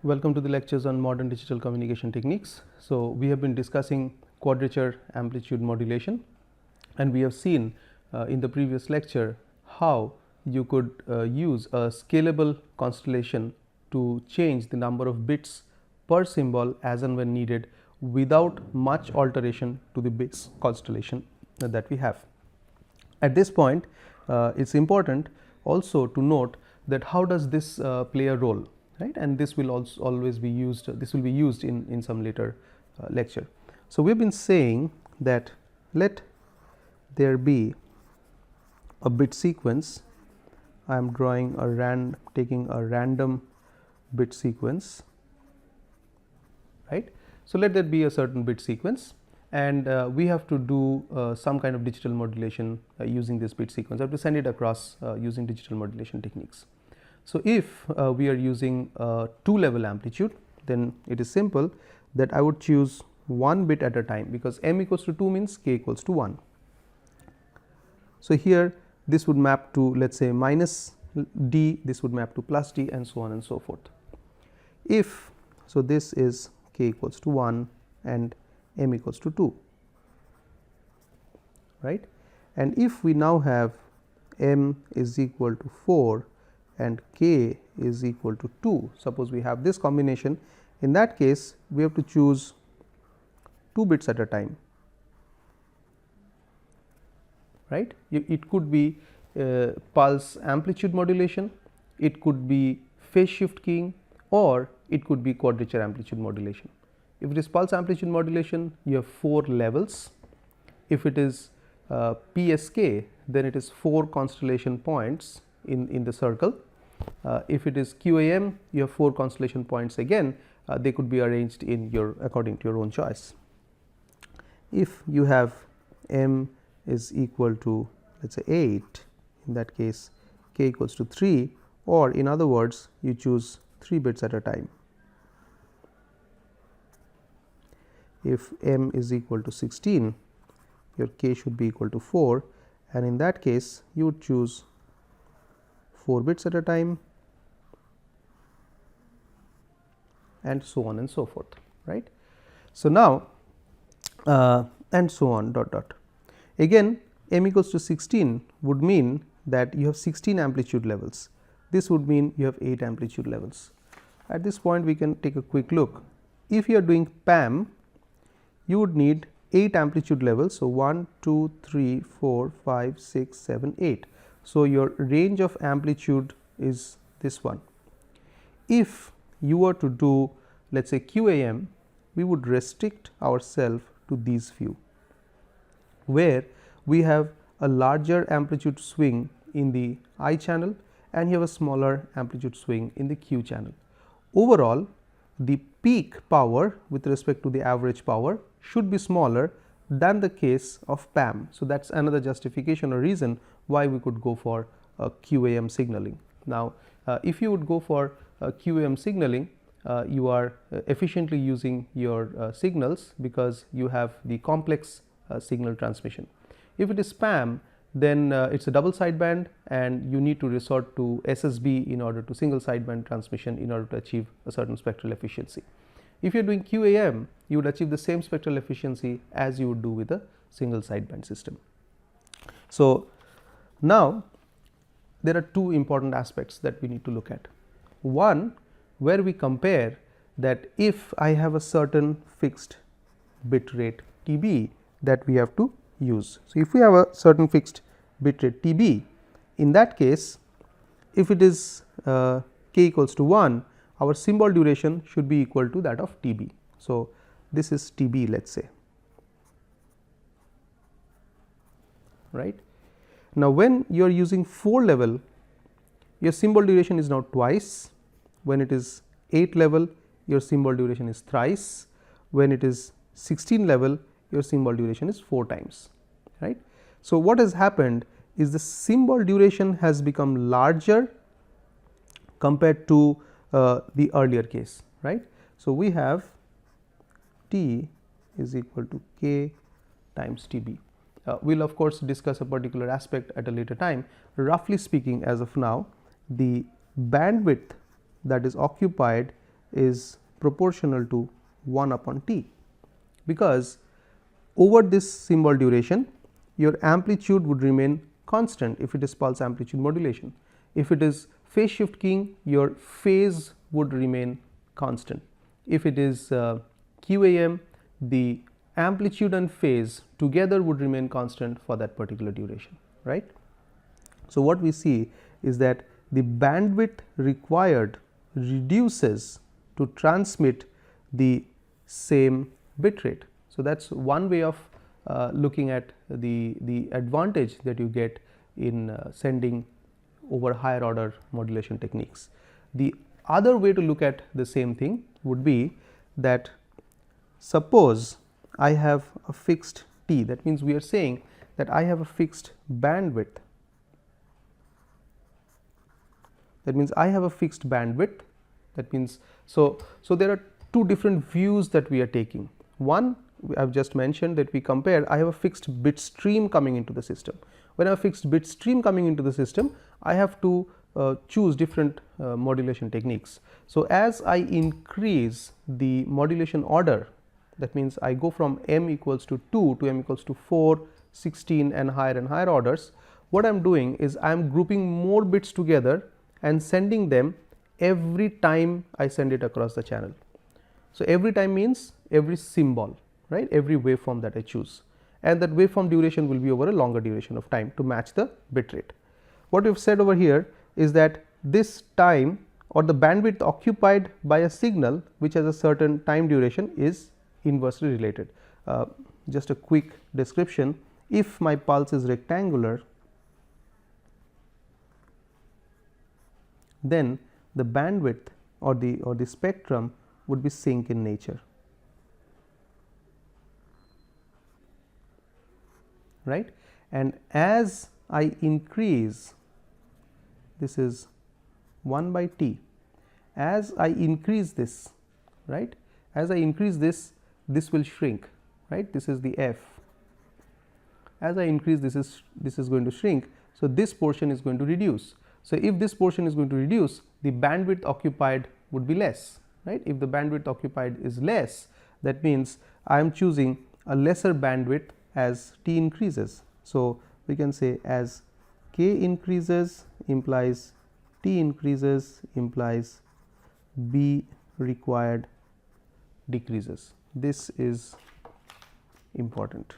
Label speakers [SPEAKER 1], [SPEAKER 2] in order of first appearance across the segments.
[SPEAKER 1] Welcome to the lectures on modern digital communication techniques. So, we have been discussing quadrature amplitude modulation, and we have seen in the previous lecture how you could use a scalable constellation to change the number of bits per symbol as and when needed without much alteration to the base constellation that we have. At this point, it is important also to note that how does this play a role, right, and this will also always be used, this will be used in some later lecture. So, we have been saying that let there be a bit sequence. I am drawing taking a random bit sequence, right. So, let there be a certain bit sequence, and we have to do some kind of digital modulation using this bit sequence. I have to send it across using digital modulation techniques. So, if we are using 2 level amplitude, then it is simple that I would choose one bit at a time, because m equals to 2 means k equals to 1. So, here this would map to, let us say, minus d, this would map to plus d, and so on and so forth. If so, this is k equals to 1 and m equals to 2, right. And if we now have m is equal to 4 and k is equal to 2, suppose we have this combination, in that case we have to choose 2 bits at a time, right. It could be pulse amplitude modulation, it could be phase shift keying, or it could be quadrature amplitude modulation. If it is pulse amplitude modulation, you have 4 levels. If it is PSK, then it is 4 constellation points in the circle. If it is QAM, you have 4 constellation points again, they could be arranged in your according to your own choice. If you have m is equal to, let us say, 8, in that case k equals to 3, or in other words you choose 3 bits at a time. If m is equal to 16, your k should be equal to 4, and in that case you would choose 4 bits at a time, and so on and so forth, right. So, now and so on dot dot. Again, m equals to 16 would mean that you have 16 amplitude levels. This would mean you have 8 amplitude levels. At this point we can take a quick look. If you are doing PAM, you would need 8 amplitude levels. So, 1, 2, 3, 4, 5, 6, 7, 8. So, your range of amplitude is this one. If you were to do, let us say, QAM, we would restrict ourselves to these few, where we have a larger amplitude swing in the I channel and you have a smaller amplitude swing in the Q channel. Overall, the peak power with respect to the average power should be smaller than the case of PAM. So, that is another justification or reason why we could go for QAM signaling. Now, if you would go for QAM signaling, you are efficiently using your signals, because you have the complex signal transmission. If it is PAM, then it is a double sideband and you need to resort to SSB in order to single sideband transmission in order to achieve a certain spectral efficiency. If you are doing QAM, you would achieve the same spectral efficiency as you would do with a single sideband system. So, now there are 2 important aspects that we need to look at. One, where we compare that if I have a certain fixed bit rate TB that we have to use. So, if we have a certain fixed bit rate TB, in that case if it is k equals to 1, our symbol duration should be equal to that of TB. So, this is TB, let us say, right. Now, when you are using 4 level, your symbol duration is now twice. When it is 8 level, your symbol duration is thrice. When it is 16 level, your symbol duration is 4 times, right. So, what has happened is the symbol duration has become larger compared to the earlier case, right. So, we have T is equal to k times TB. We will of course discuss a particular aspect at a later time. Roughly speaking, as of now, the bandwidth that is occupied is proportional to 1 upon t, because over this symbol duration your amplitude would remain constant if it is pulse amplitude modulation. If it is phase shift keying, your phase would remain constant. If it is QAM, the amplitude and phase together would remain constant for that particular duration, right. So, what we see is that the bandwidth required reduces to transmit the same bit rate. So, that is one way of looking at the advantage that you get in sending over higher order modulation techniques. The other way to look at the same thing would be that suppose I have a fixed T, that means we are saying that I have a fixed bandwidth. That means I have a fixed bandwidth. That means, so there are two different views that we are taking. One, I have just mentioned that we compare, I have a fixed bit stream coming into the system. When I have a fixed bit stream coming into the system, I have to choose different modulation techniques. So, as I increase the modulation order, that means I go from m equals to 2 to m equals to 4, 16 and higher orders, what I am doing is I am grouping more bits together and sending them every time I send it across the channel. So, every time means every symbol, right, every waveform that I choose, and that waveform duration will be over a longer duration of time to match the bit rate. What we have said over here is that this time or the bandwidth occupied by a signal which has a certain time duration is inversely related. Just a quick description: if my pulse is rectangular, then the bandwidth or the spectrum would be sync in nature, right. And as I increase, this is 1 by t, as I increase this, right, as I increase this, this will shrink, right, this is the f. As I increase, this is going to shrink. So, this portion is going to reduce. So, if this portion is going to reduce, the bandwidth occupied would be less, right. If the bandwidth occupied is less, that means I am choosing a lesser bandwidth as t increases. So, we can say as k increases implies t increases implies B required decreases. This is important,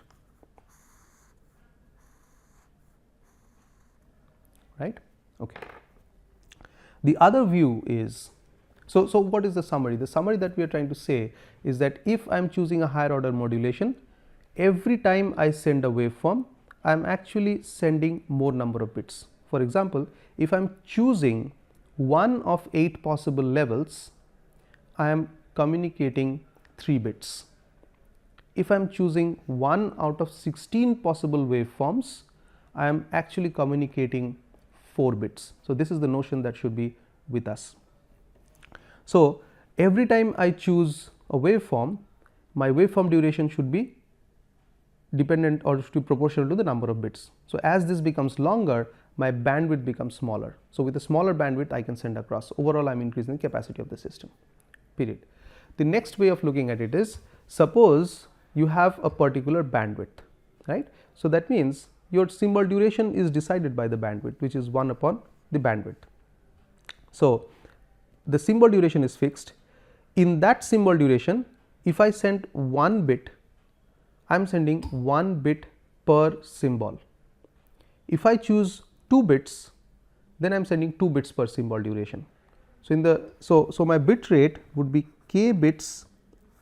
[SPEAKER 1] right. Okay. The other view is, so what is the summary? The summary that we are trying to say is that if I am choosing a higher order modulation, every time I send a waveform, I am actually sending more number of bits. For example, if I am choosing one of 8 possible levels, I am communicating 3 bits. If I am choosing 1 out of 16 possible waveforms, I am actually communicating 4 bits. So, this is the notion that should be with us. So, every time I choose a waveform, my waveform duration should be dependent or should be proportional to the number of bits. So, as this becomes longer, my bandwidth becomes smaller. So, with a smaller bandwidth I can send across. Overall, I am increasing the capacity of the system, period. The next way of looking at it is, suppose you have a particular bandwidth, right. So, that means your symbol duration is decided by the bandwidth, which is 1 upon the bandwidth. So, the symbol duration is fixed. In that symbol duration, if I send 1 bit, I am sending 1 bit per symbol. If I choose 2 bits, then I am sending 2 bits per symbol duration. So, in the so my bit rate would be k bits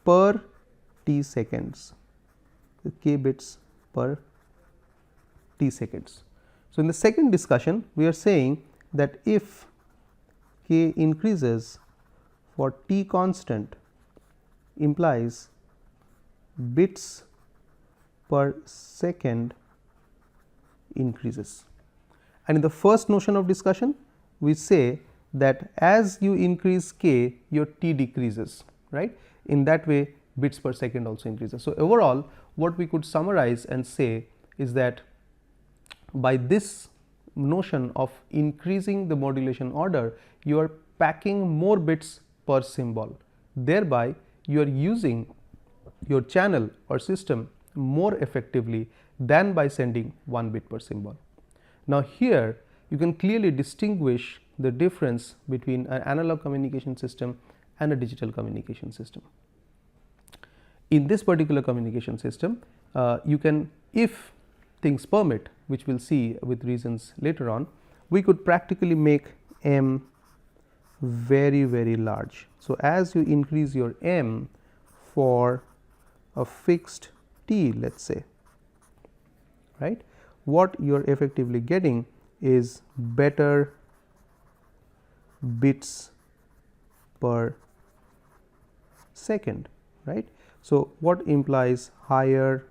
[SPEAKER 1] per t seconds, k bits per t seconds. So, in the second discussion, we are saying that if k increases for t constant implies bits per second increases. And in the first notion of discussion, we say that as you increase k, your t decreases, right. In that way, bits per second also increases. So, overall, what we could summarize and say is that by this notion of increasing the modulation order, you are packing more bits per symbol. Thereby, you are using your channel or system more effectively than by sending 1 bit per symbol. Now, here you can clearly distinguish the difference between an analog communication system and a digital communication system. In this particular communication system, you can, if things permit, which we will see with reasons later on, we could practically make m very, very large. So, as you increase your m for a fixed t, let us say, right, what you are effectively getting is better bits per second, right. So, what implies higher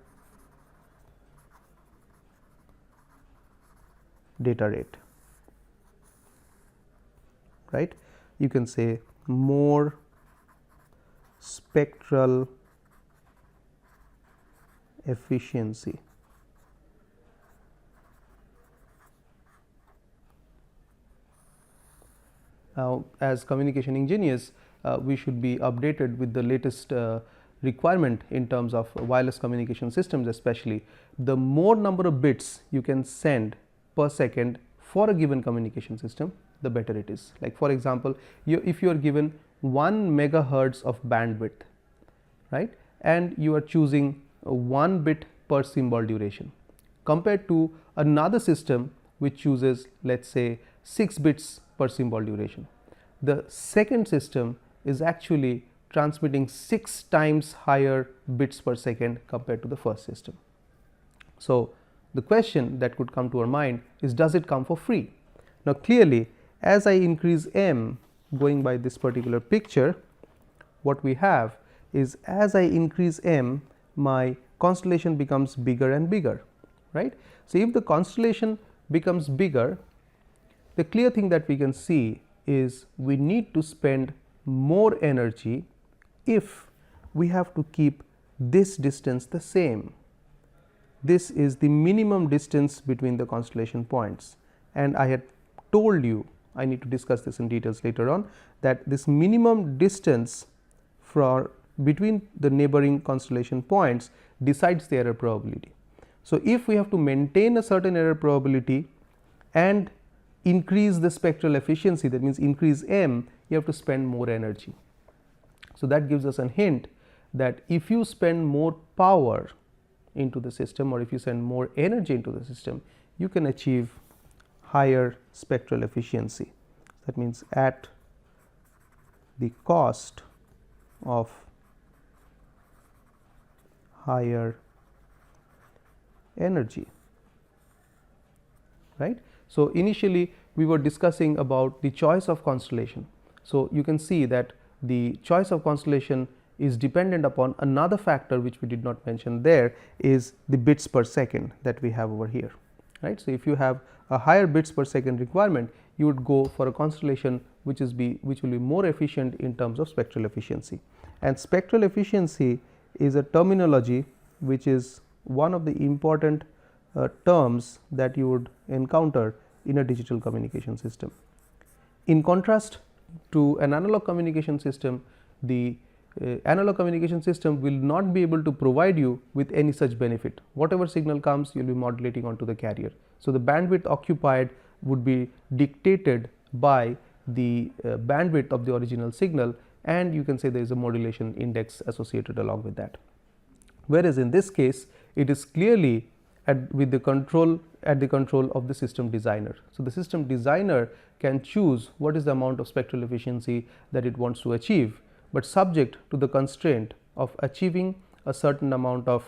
[SPEAKER 1] data rate, right. You can say more spectral efficiency. Now, as communication engineers, we should be updated with the latest requirement in terms of wireless communication systems, especially the more number of bits you can send per second for a given communication system, the better it is. Like for example, if you are given 1 megahertz of bandwidth, right, and you are choosing 1 bit per symbol duration compared to another system which chooses, let us say, 6 bits per symbol duration. The second system is actually transmitting 6 times higher bits per second compared to the first system. So, the question that could come to our mind is, does it come for free? Now, clearly, as I increase m, going by this particular picture, what we have is, as I increase m, my constellation becomes bigger and bigger, right. So, if the constellation becomes bigger, the clear thing that we can see is we need to spend more energy if we have to keep this distance the same. This is the minimum distance between the constellation points, and I had told you, I need to discuss this in details later on, that this minimum distance between the neighboring constellation points decides the error probability. So, if we have to maintain a certain error probability and increase the spectral efficiency, that means increase m, you have to spend more energy. So, that gives us a hint that if you spend more power into the system, or if you send more energy into the system, you can achieve higher spectral efficiency. That means at the cost of higher energy, right. So, initially we were discussing about the choice of constellation. So, you can see that the choice of constellation is dependent upon another factor which we did not mention there, is the bits per second that we have over here, right. So, if you have a higher bits per second requirement, you would go for a constellation which will be more efficient in terms of spectral efficiency. And spectral efficiency is a terminology which is one of the important terms that you would encounter in a digital communication system. In contrast to an analog communication system, the analog communication system will not be able to provide you with any such benefit. Whatever signal comes, you will be modulating onto the carrier. So, the bandwidth occupied would be dictated by the bandwidth of the original signal, and you can say there is a modulation index associated along with that. Whereas, in this case, it is clearly at the control of the system designer. So, the system designer can choose what is the amount of spectral efficiency that it wants to achieve, but subject to the constraint of achieving a certain amount of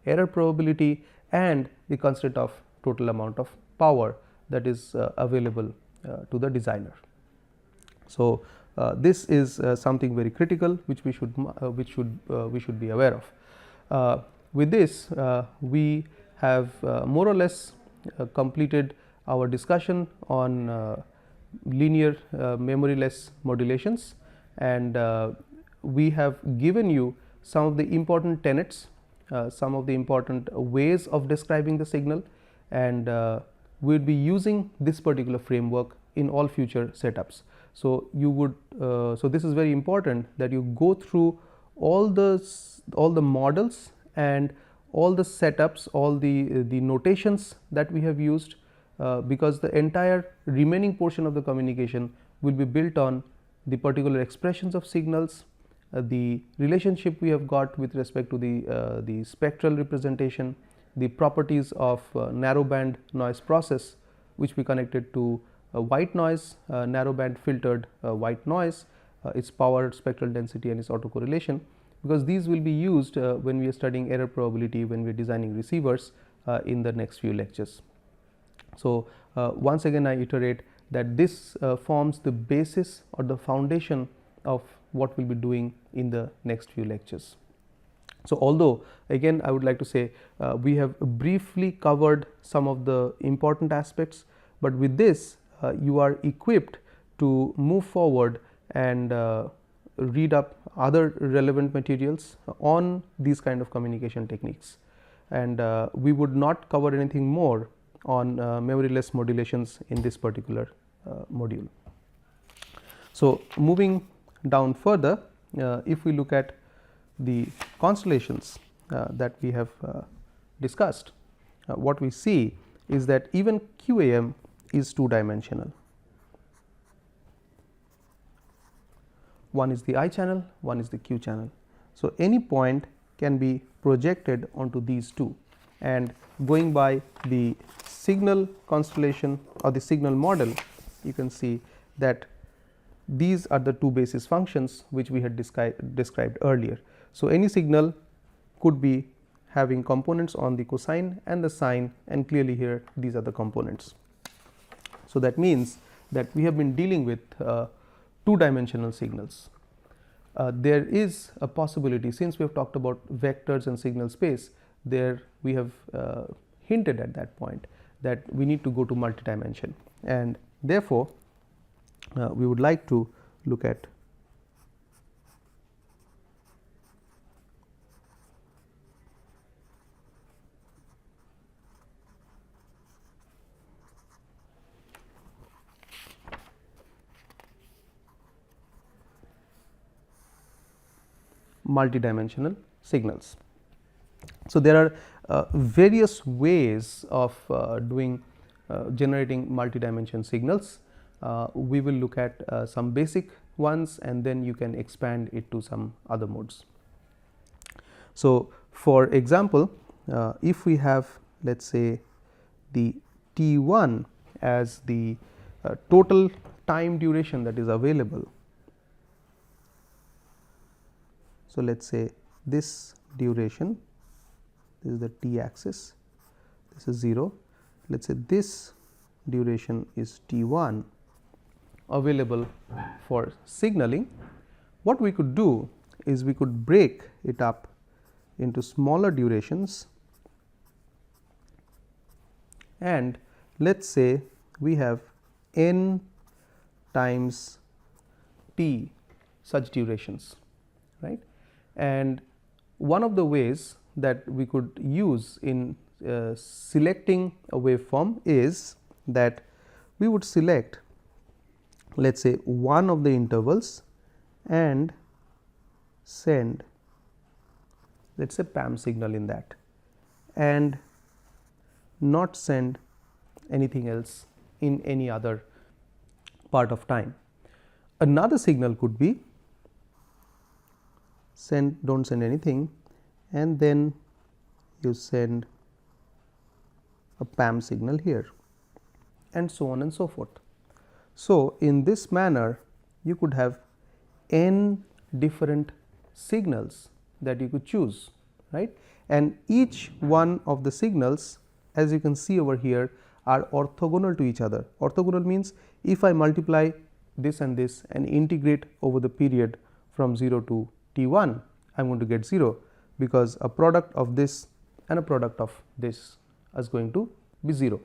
[SPEAKER 1] error probability and the constraint of total amount of power that is available to the designer. So, this is something very critical which we should be aware of. With this, we have more or less completed our discussion on linear memoryless modulations, and we have given you some of the important tenets, some of the important ways of describing the signal, and we will be using this particular framework in all future setups. So you would so this is very important that you go through all the models and all the setups, all the notations that we have used, because the entire remaining portion of the communication will be built on the particular expressions of signals, the relationship we have got with respect to the spectral representation, the properties of narrowband noise process, which we connected to white noise, narrowband filtered white noise, its power, spectral density, and its autocorrelation, because these will be used when we are studying error probability, when we are designing receivers in the next few lectures. So, once again I iterate that this forms the basis or the foundation of what we will be doing in the next few lectures. So, although again I would like to say we have briefly covered some of the important aspects, but with this you are equipped to move forward and read up other relevant materials on these kind of communication techniques, and we would not cover anything more on memoryless modulations in this particular module. So, moving down further, if we look at the constellations that we have discussed, what we see is that even QAM is two dimensional. One is the I channel, one is the Q channel. So, any point can be projected onto these two, and going by the signal constellation or the signal model, you can see that these are the two basis functions which we had described earlier. So, any signal could be having components on the cosine and the sine, and clearly here these are the components. So, that means that we have been dealing with two dimensional signals. There is a possibility, since we have talked about vectors and signal space, there we have hinted at that point that we need to go to multi-dimension, and therefore, we would like to look at multi-dimensional signals. So, there are various ways of doing generating multi-dimension signals. We will look at some basic ones, and then you can expand it to some other modes. So, for example, if we have, let us say, the T1 as the total time duration that is available. So, let us say this duration, this is the t axis, this is 0, let us say this duration is T1 available for signaling. What we could do is we could break it up into smaller durations, and let us say we have n times t such durations, right. And one of the ways that we could use in selecting a waveform is that we would select, let us say, one of the intervals and send, let us say, PAM signal in that, and not send anything else in any other part of time. Another signal could be do not send anything, and then you send a PAM signal here, and so on and so forth. So, in this manner you could have n different signals that you could choose, right, and each one of the signals, as you can see over here, are orthogonal to each other. Orthogonal means if I multiply this and integrate over the period from 0 to T1, I am going to get 0, because a product of this and a product of this is going to be 0,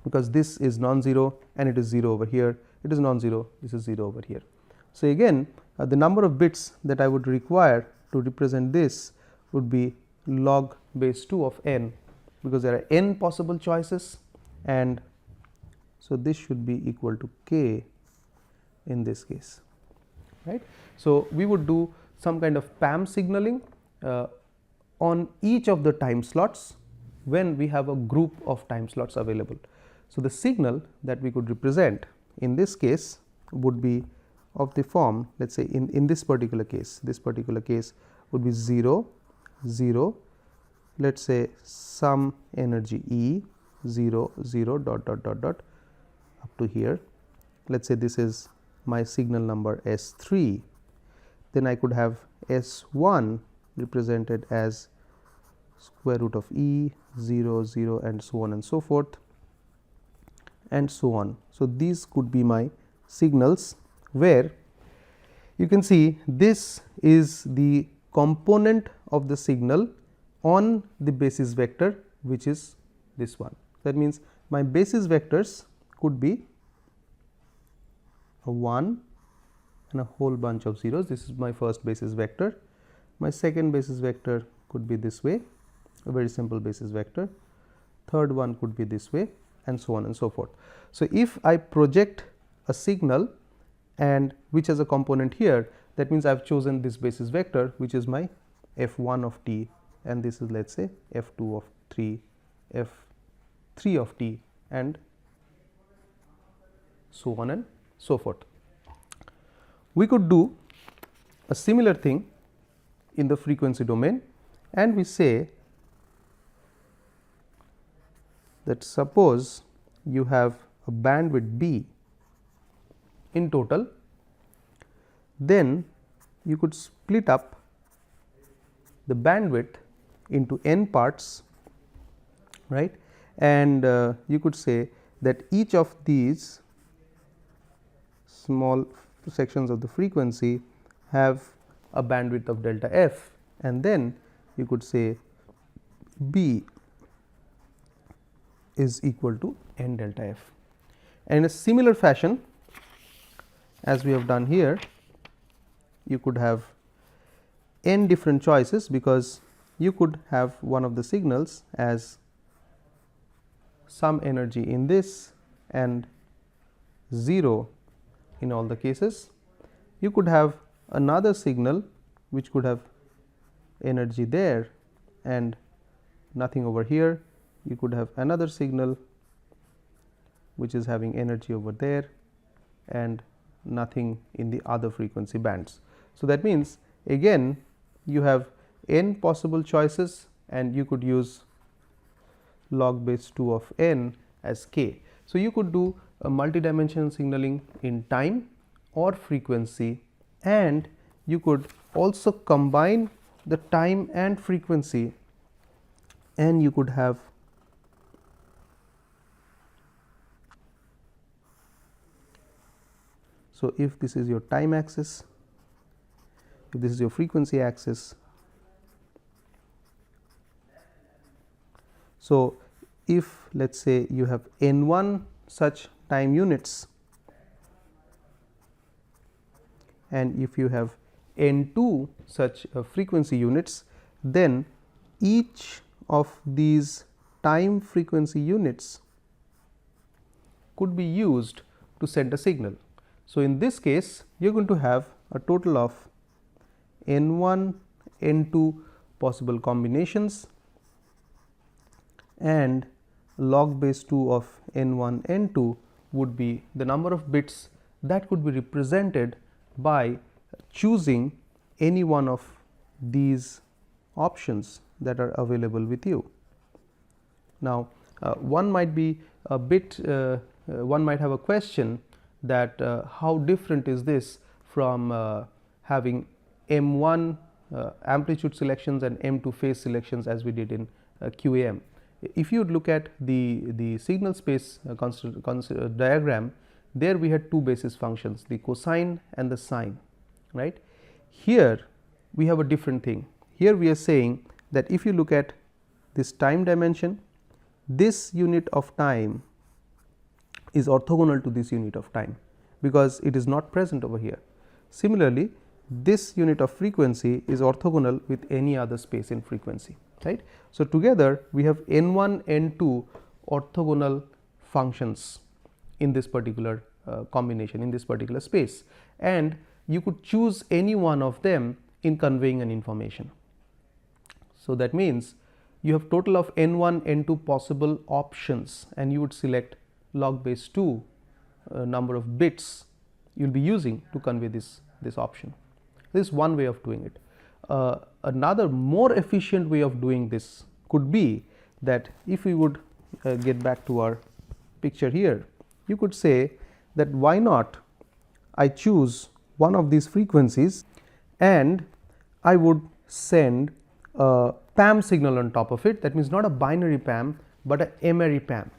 [SPEAKER 1] because this is non-zero and it is 0 over here, it is non-zero, this is 0 over here. So, again the number of bits that I would require to represent this would be log base 2 of n, because there are n possible choices, and So, this should be equal to k in this case, right. So, we would do some kind of PAM signaling on each of the time slots when we have a group of time slots available. So, the signal that we could represent in this case would be of the form, let us say in this particular case would be 0 0, let us say some energy E 0 0 dot dot dot dot up to here. Let us say this is my signal number S3, then I could have S1 represented as square root of E 0 0 and so on and so forth and so on. So, these could be my signals, where you can see this is the component of the signal on the basis vector, which is this one. That means, my basis vectors could be a 1 and a whole bunch of zeros. This is my first basis vector. My second basis vector could be this way, a very simple basis vector. Third one could be this way, and so on and so forth. So, if I project a signal and which has a component here, that means I have chosen this basis vector, which is my f1 of t, and this is, let us say, f2 of 3, f3 of t, and so on and so forth. We could do a similar thing in the frequency domain, and we say that suppose you have a bandwidth B in total, then you could split up the bandwidth into n parts, right, and you could say that each of these small sections of the frequency have a bandwidth of delta f, and then you could say B is equal to n delta f. And in a similar fashion as we have done here, you could have n different choices, because you could have one of the signals as some energy in this and 0 in all the cases. You could have another signal which could have energy there and nothing over here. You could have another signal which is having energy over there and nothing in the other frequency bands. So, that means again you have n possible choices, and you could use log base 2 of n as k. So, you could do a multidimensional signaling in time or frequency, and you could also combine the time and frequency, and you could have so if this is your time axis, if this is your frequency axis. So, if let us say you have n1 such time units, and if you have n2 such frequency units, then each of these time frequency units could be used to send a signal. So, in this case you are going to have a total of n1 n2 possible combinations, and log base 2 of n1 n2 would be the number of bits that could be represented by choosing any one of these options that are available with you. Now, one might be a bit one might have a question that how different is this from having M1 amplitude selections and M2 phase selections as we did in QAM. If you look at the signal space diagram, there we had two basis functions, the cosine and the sine, right. Here we have a different thing. Here we are saying that if you look at this time dimension, this unit of time is orthogonal to this unit of time, because it is not present over here. Similarly, this unit of frequency is orthogonal with any other space in frequency, right. So, together we have n1 n2 orthogonal functions, in this particular combination, in this particular space, and you could choose any one of them in conveying an information. So that means you have total of n1, n2 possible options, and you would select log base 2 number of bits you will be using to convey this option. This is one way of doing it. Another more efficient way of doing this could be that if we would get back to our picture here, you could say that why not I choose one of these frequencies and I would send a PAM signal on top of it. That means not a binary PAM, but a emery PAM.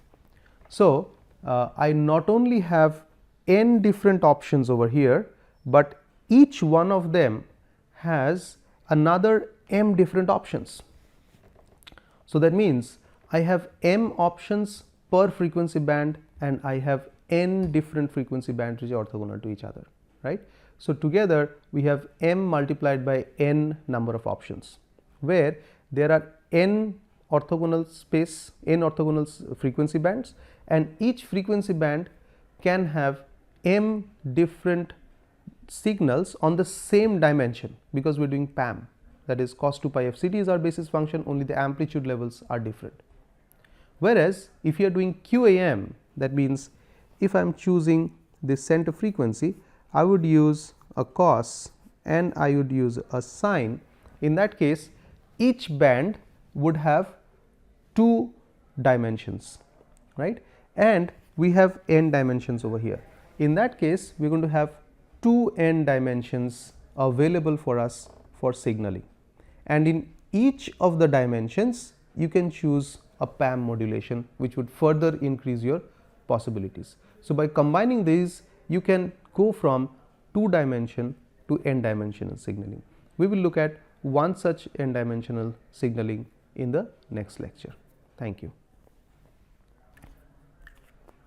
[SPEAKER 1] So I not only have n different options over here, but each one of them has another m different options. So that means I have m options per frequency band and I have n different frequency bands which are orthogonal to each other, right. So together we have m multiplied by n number of options, where there are n orthogonal space, n orthogonal frequency bands, and each frequency band can have m different signals on the same dimension, because we are doing PAM, that is cos 2 pi f c t is our basis function, only the amplitude levels are different. Whereas if you are doing QAM, that means if I am choosing this center frequency, I would use a cos and I would use a sine. In that case, each band would have 2 dimensions, right, and we have n dimensions over here. In that case, we are going to have 2 n dimensions available for us for signaling, and in each of the dimensions you can choose a PAM modulation, which would further increase your possibilities. So by combining these, you can go from 2 dimension to n dimensional signaling. We will look at one such n dimensional signaling in the next lecture. Thank you.